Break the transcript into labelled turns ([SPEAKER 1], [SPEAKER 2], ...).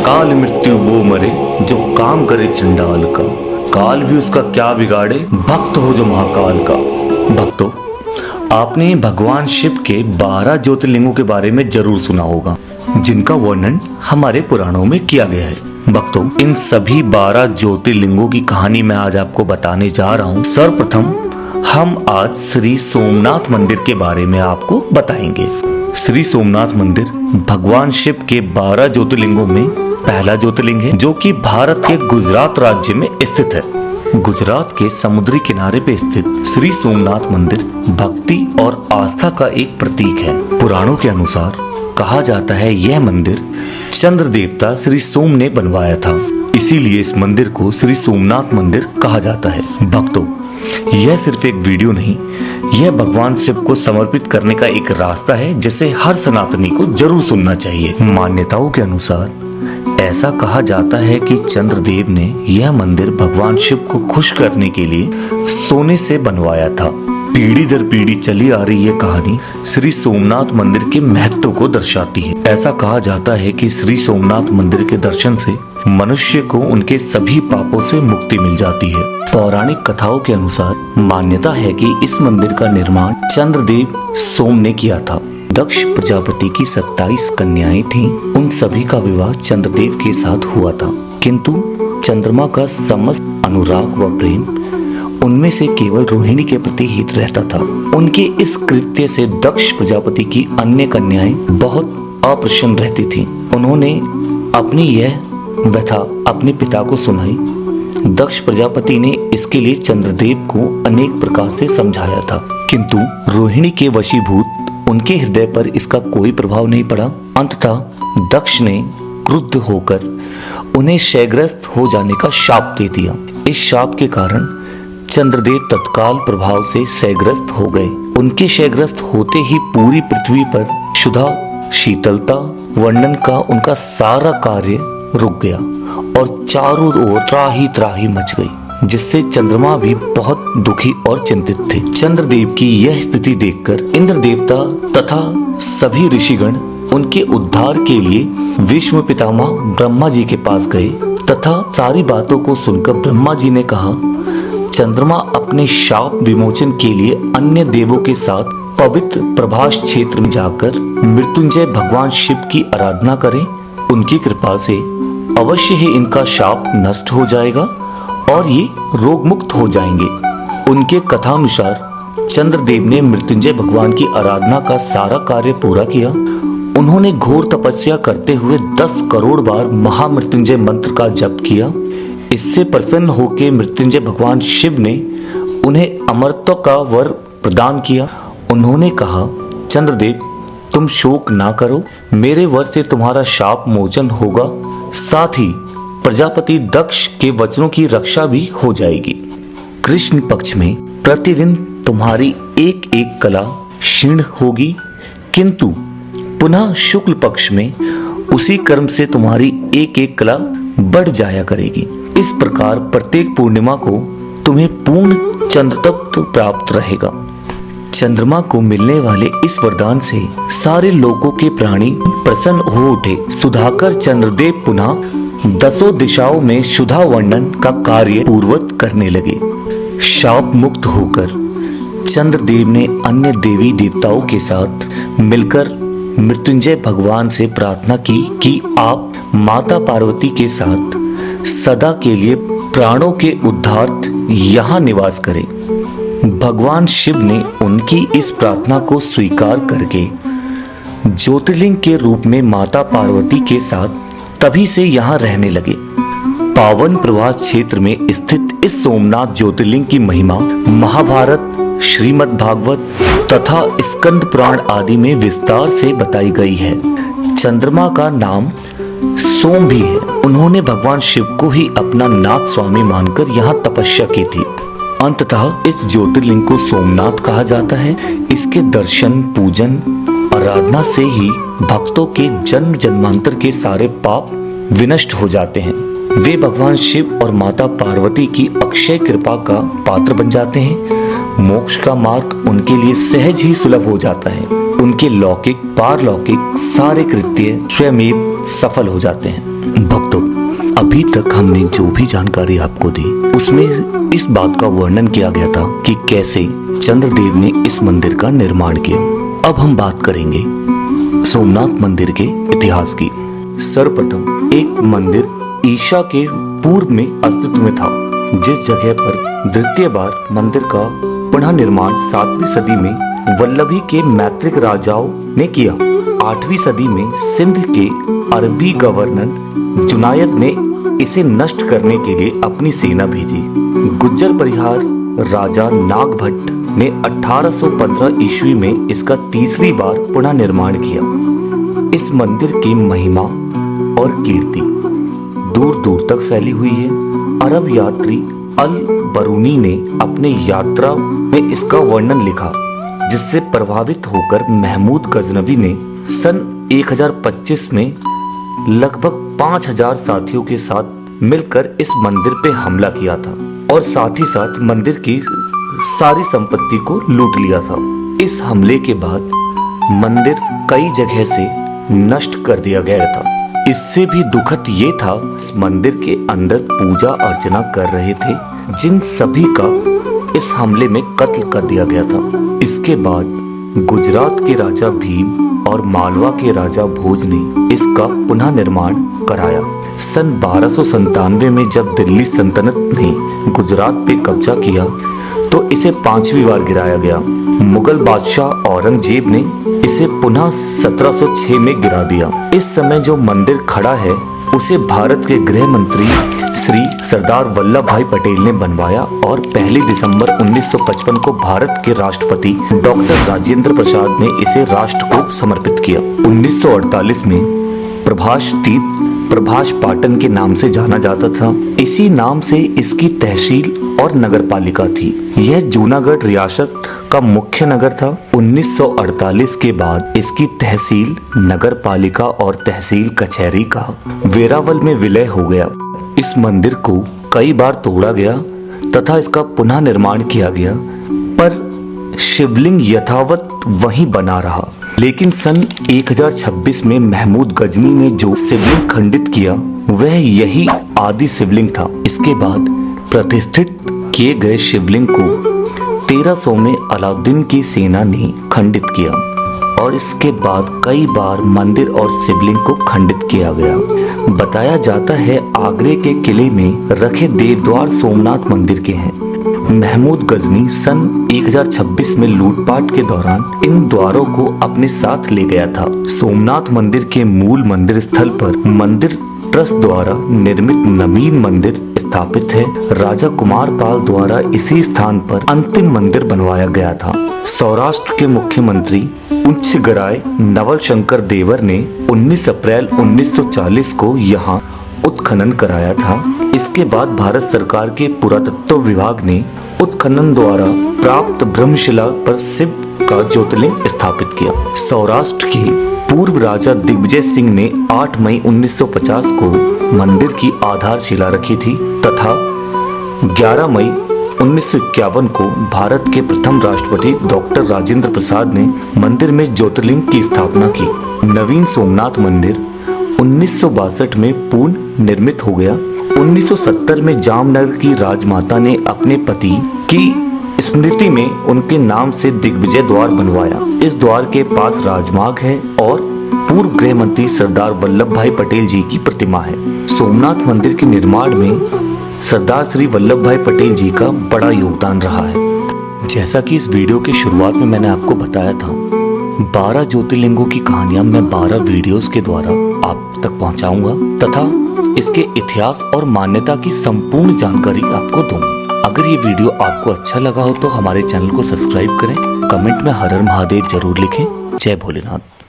[SPEAKER 1] अकाल मृत्यु वो मरे जो काम करे चंडाल का, काल भी उसका क्या बिगाड़े भक्त हो जो महाकाल का। भक्तों, आपने भगवान शिव के 12 ज्योतिर्लिंगों के बारे में जरूर सुना होगा, जिनका वर्णन हमारे पुराणों में किया गया है। भक्तों, इन सभी 12 ज्योतिर्लिंगों की कहानी मैं आज आपको बताने जा रहा हूँ। सर्वप्रथम हम आज श्री सोमनाथ मंदिर के बारे में आपको बताएंगे। श्री सोमनाथ मंदिर भगवान शिव के 12 ज्योतिर्लिंगों में पहला ज्योतिर्लिंग है, जो कि भारत के गुजरात राज्य में स्थित है। गुजरात के समुद्री किनारे पे स्थित श्री सोमनाथ मंदिर भक्ति और आस्था का एक प्रतीक है। पुराणों के अनुसार कहा जाता है यह मंदिर चंद्र देवता श्री सोम ने बनवाया था, इसीलिए इस मंदिर को श्री सोमनाथ मंदिर कहा जाता है। भक्तों, यह सिर्फ एक वीडियो नहीं, यह भगवान शिव को समर्पित करने का एक रास्ता है, जिसे हर सनातनी को जरूर सुनना चाहिए। मान्यताओं के अनुसार ऐसा कहा जाता है कि चंद्रदेव ने यह मंदिर भगवान शिव को खुश करने के लिए सोने से बनवाया था। पीढ़ी दर पीढ़ी चली आ रही यह कहानी श्री सोमनाथ मंदिर के महत्व को दर्शाती है। ऐसा कहा जाता है कि श्री सोमनाथ मंदिर के दर्शन से मनुष्य को उनके सभी पापों से मुक्ति मिल जाती है। पौराणिक कथाओं के अनुसार मान्यता है कि इस मंदिर का निर्माण चंद्रदेव सोम ने किया था। दक्ष प्रजापति की 27 कन्याएं थीं, उन सभी का विवाह चंद्रदेव के साथ हुआ था, किंतु चंद्रमा का समस्त अनुराग व प्रेम उनमें से केवल रोहिणी के प्रति ही रहता था। उनके इस कृत्य से दक्ष प्रजापति की अन्य कन्याएं बहुत अप्रसन्न रहती थीं। उन्होंने अपनी यह व्यथा अपने पिता को सुनाई। दक्ष प्रजापति ने इसके लिए चंद्रदेव को अनेक प्रकार से समझाया था, किंतु रोहिणी के वशीभूत उनके हृदय पर इसका कोई प्रभाव नहीं पड़ा। अंततः दक्ष ने क्रुद्ध होकर उन्हें क्षयग्रस्त हो जाने का शाप दे दिया। इस शाप के कारण चंद्रदेव तत्काल प्रभाव से क्षयग्रस्त हो गए। उनके क्षयग्रस्त होते ही पूरी पृथ्वी पर क्षुधा, शीतलता, वर्णन का उनका सारा कार्य रुक गया और चारों ओर त्राही त्राही मच गई, जिससे चंद्रमा भी बहुत दुखी और चिंतित थे। चंद्रदेव की यह स्थिति देखकर इंद्र देवता तथा सभी ऋषिगण उनके उद्धार के लिए विश्व पितामह ब्रह्मा जी के पास गए तथा सारी बातों को सुनकर ब्रह्मा जी ने कहा, चंद्रमा अपने शाप विमोचन के लिए अन्य देवों के साथ पवित्र प्रभास क्षेत्र में जाकर मृत्युंजय भगवान शिव की आराधना करें। उनकी कृपा से अवश्य ही इनका शाप नष्ट हो जाएगा और ये रोग मुक्त हो जाएंगे। उनके कथानुसार चंद्रदेव ने मृत्युंजय भगवान की आराधना का सारा कार्य पूरा किया। उन्होंने घोर तपस्या करते हुए 10 करोड़ बार महामृत्युंजय मंत्र का जप किया। इससे प्रसन्न होकर मृत्युंजय भगवान शिव ने उन्हें अमरत्व का वर प्रदान किया। उन्होंने कहा, चंद्रदेव, तुम शोक ना करो, मेरे वर से तुम्हारा शाप मोचन होगा, साथ ही प्रजापति दक्ष के वचनों की रक्षा भी हो जाएगी। कृष्ण पक्ष में प्रतिदिन तुम्हारी एक एक कला क्षीण होगी, किंतु पुनः शुक्ल पक्ष में उसी कर्म से तुम्हारी एक एक कला बढ़ जाया करेगी। इस प्रकार प्रत्येक पूर्णिमा को तुम्हें पूर्ण चंद्रतत्व प्राप्त रहेगा। चंद्रमा को मिलने वाले इस वरदान से सारे लोगों के प्राणी प्रसन्न हो उठे। सुधाकर चंद्रदेव पुनः 10 दिशाओं में शुद्धा वर्णन का कार्य पूर्वत करने लगे। शाप मुक्त होकर चंद्रदेव ने अन्य देवी देवताओं के साथ मिलकर मृत्युंजय भगवान से प्रार्थना की कि आप माता पार्वती के साथ सदा के लिए प्राणों के उद्धार्थ यहाँ निवास करें। भगवान शिव ने उनकी इस प्रार्थना को स्वीकार करके ज्योतिर्लिंग के रूप में माता पार्वती के साथ तभी से यहाँ रहने लगे। पावन प्रभास क्षेत्र में स्थित इस सोमनाथ ज्योतिर्लिंग की महिमा महाभारत, श्रीमद् भागवत तथा स्कंद पुराण आदि में विस्तार से बताई गई है। चंद्रमा का नाम सोम भी है। उन्होंने भगवान शिव को ही अपना नाथ स्वामी मानकर यहाँ तपस्या की थी। अंततः इस ज्योतिर्लिंग को सोमनाथ कहा जाता है। इसके दर्शन, पूजन, आराधना से ही भक्तों के जन्म जन्मांतर के सारे पाप विनष्ट हो जाते हैं। वे भगवान शिव और माता पार्वती की अक्षय कृपा का पात्र बन जाते हैं। मोक्ष का मार्ग उनके लिए सहज ही सुलभ हो जाता है। उनके लौकिक पारलौकिक सारे कृत्य स्वयं सफल हो जाते हैं। भक्तों, अभी तक हमने जो भी जानकारी आपको दी उसमें इस बात का वर्णन किया गया था कि कैसे चंद्रदेव ने इस मंदिर का निर्माण किया। अब हम बात करेंगे सोमनाथ मंदिर के इतिहास की। सर्वप्रथम एक मंदिर ईशा के पूर्व में अस्तित्व में था, जिस जगह पर द्वितीय बार मंदिर का पुनः निर्माण 7वीं सदी में वल्लभी के मैत्रिक राजाओं ने किया। 8वीं सदी में सिंध के अरबी गवर्नर जुनायद ने इसे नष्ट करने के लिए अपनी सेना भेजी। गुज्जर परिहार राजा नागभट्ट ने 1815 ईस्वी में इसका तीसरी बार पुनः निर्माण किया। इस मंदिर की महिमा और कीर्ति दूर दूर तक फैली हुई है। अरब यात्री अल बरूनी ने अपने यात्रा में इसका वर्णन लिखा, जिससे प्रभावित होकर महमूद गजनवी ने सन 1025 में लगभग 5000 साथियों के साथ मिलकर इस मंदिर पे हमला किया था और साथ ही साथ मंदिर की सारी संपत्ति को लूट लिया था। इस हमले के बाद मंदिर कई जगह से नष्ट कर दिया गया था। इससे भी दुखद ये था, इस मंदिर के अंदर पूजा अर्चना कर रहे थे जिन सभी का इस हमले में कत्ल कर दिया गया था। इसके बाद गुजरात के राजा भीम और मालवा के राजा भोज ने इसका पुनः निर्माण कराया। सन 1297 में जब दिल्ली सल्तनत ने गुजरात पे कब्जा किया तो इसे 5वीं बार गिराया गया। मुगल बादशाह औरंगजेब ने इसे पुनः 1706 में गिरा दिया। इस समय जो मंदिर खड़ा है उसे भारत के गृह मंत्री श्री सरदार वल्लभ भाई पटेल ने बनवाया और 1 दिसंबर 1955 को भारत के राष्ट्रपति डॉक्टर राजेंद्र प्रसाद ने इसे राष्ट्र को समर्पित किया। 1948 में प्रभास तीर्थ प्रभास पाटन के नाम से जाना जाता था। इसी नाम से इसकी तहसील और नगरपालिका थी। यह जूनागढ़ रियासत का मुख्य नगर था। 1948 के बाद इसकी तहसील, नगरपालिका और तहसील कचहरी का वेरावल में विलय हो गया। इस मंदिर को कई बार तोड़ा गया तथा इसका पुनः निर्माण किया गया, पर शिवलिंग यथावत वहीं बना रहा। लेकिन सन 1026 में महमूद गजनी ने जो शिवलिंग खंडित किया वह यही आदि शिवलिंग था। इसके बाद प्रतिष्ठित किए गए शिवलिंग को 1300 में अलाउद्दीन की सेना ने खंडित किया और इसके बाद कई बार मंदिर और शिवलिंग को खंडित किया गया। बताया जाता है आगरे के किले में रखे देवद्वार सोमनाथ मंदिर के हैं। महमूद गजनी सन 1026 में लूटपाट के दौरान इन द्वारों को अपने साथ ले गया था। सोमनाथ मंदिर के मूल मंदिर स्थल पर मंदिर ट्रस्ट द्वारा निर्मित नवीन मंदिर स्थापित है। राजा कुमार पाल द्वारा इसी स्थान पर अंतिम मंदिर बनवाया गया था। सौराष्ट्र के मुख्यमंत्री उच्चगराय नवल शंकर देवर ने 19 अप्रैल 1940 को यहाँ उत्खनन कराया था। इसके बाद भारत सरकार के पुरातत्व विभाग ने उत्खनन द्वारा प्राप्त ब्रह्मशिला पर शिव का ज्योतिर्लिंग स्थापित किया। सौराष्ट्र के पूर्व राजा दिग्विजय सिंह ने 8 मई 1950 को मंदिर की आधारशिला रखी थी तथा 11 मई 1951 को भारत के प्रथम राष्ट्रपति डॉक्टर राजेंद्र प्रसाद ने मंदिर में ज्योतिर्लिंग की स्थापना की। नवीन सोमनाथ मंदिर 1962 में पूर्ण निर्मित हो गया। 1970 में जामनगर की राजमाता ने अपने पति की स्मृति में उनके नाम से दिग्विजय द्वार बनवाया। इस द्वार के पास राजमार्ग है और पूर्व गृह मंत्री सरदार वल्लभ भाई पटेल जी की प्रतिमा है। सोमनाथ मंदिर के निर्माण में सरदार श्री वल्लभ भाई पटेल जी का बड़ा योगदान रहा है। जैसा कि इस वीडियो की शुरुआत में मैंने आपको बताया था, 12 ज्योतिर्लिंगों की कहानियां मैं 12 वीडियोस के द्वारा आप तक पहुंचाऊंगा तथा इसके इतिहास और मान्यता की संपूर्ण जानकारी आपको दूंगा। अगर ये वीडियो आपको अच्छा लगा हो तो हमारे चैनल को सब्सक्राइब करें, कमेंट में हर हर महादेव जरूर लिखें। जय भोलेनाथ।